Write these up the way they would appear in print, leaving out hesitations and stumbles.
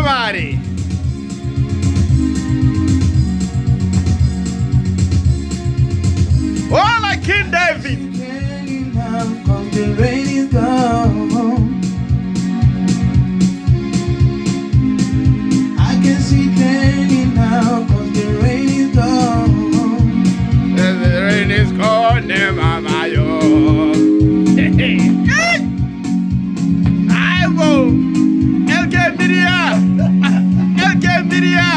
Mari. Hola, King David. The rain is gone. I can see clearly now, 'cause the rain is gone. The rain is gone, Mama, yo. I will. LK Media. LK Media.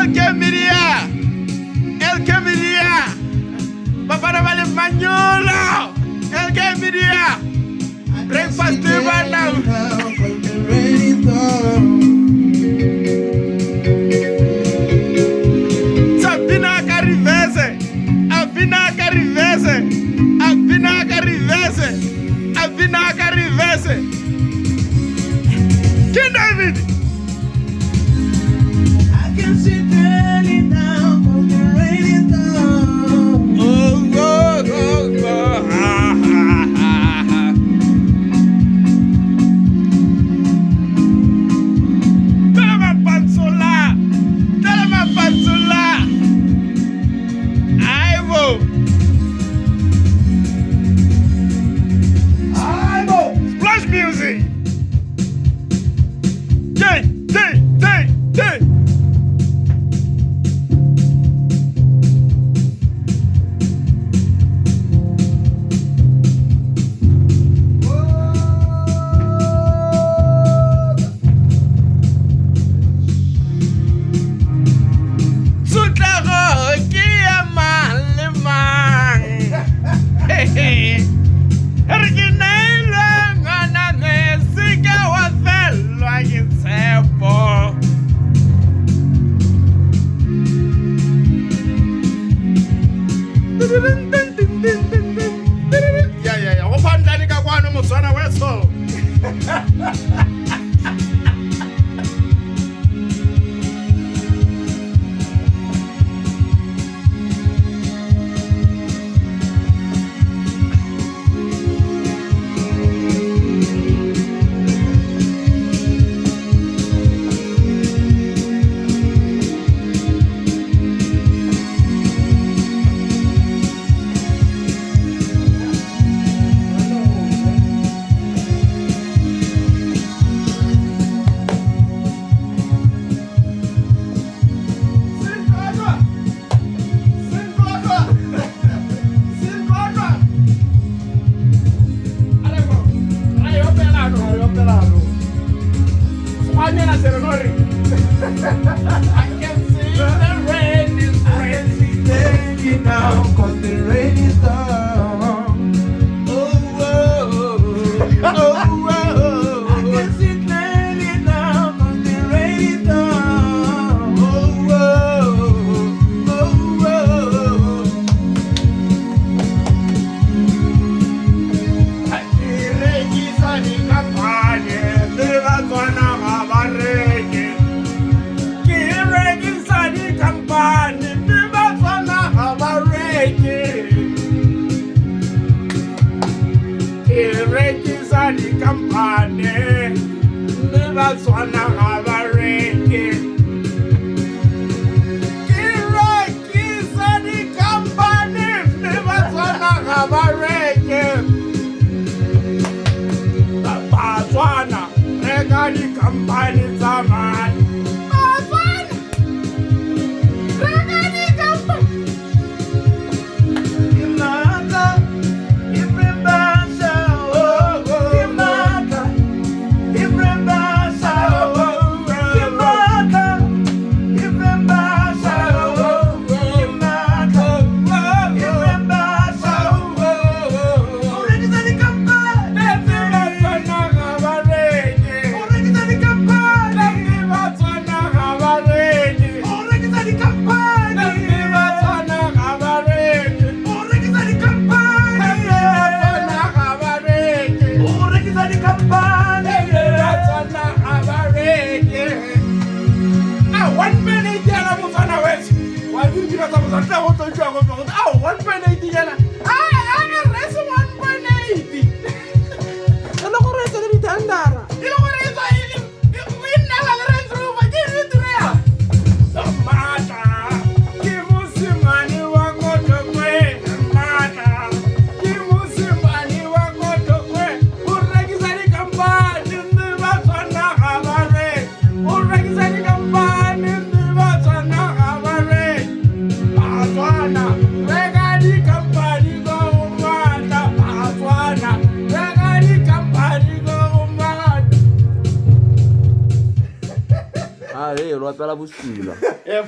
LK Media. LK Media. Bafana vale Manyola. LK Media. Breakfast table now. The rain is gone. Sabina Carivese. Abina Carivese. Abina Carivese. Abina Carivese. King David. I can see clearly now, 'cause the rain is gone. Oh, oh, oh, oh. Ha, ha, ha, ha. Telema Panzola. Telema Panzola. Aivo. Aibo. Splash music. Day, day, day, day. Sutlago ke ya mang le mang. Hey, hey. Re ke nailwe ngwana me se ka wa felwa ke tshepo. Ya go phandlane ka kwano Motswana weso. I can see the rain is raining Now, 'cause the rain is gone. Oh, oh, oh, oh. I can see clearly now, 'cause the rain is gone. Oh, oh, oh, oh. Rekisa di kampanye, le Batswana ga ba reke. Ke rekisa di kampanye, le Batswana ga ba reke. Ke rekisa di kampanye, le Batswana ga ba reke. Ke rekisa di kampanye, le Batswana ga ba reke. Batswana, reka di kampanye tsa madi. Batswana, reka di kampanye. Kimaka, Ifrebasha, oh, oh. Kimaka, Ifrebasha, oh, oh. Kimaka, Ifrebasha, oh, oh. Kimaka, Ifrebasha, oh, oh. Rekisa di kampanye. Rekisa di kampanye. wa pela bosula. Yeah,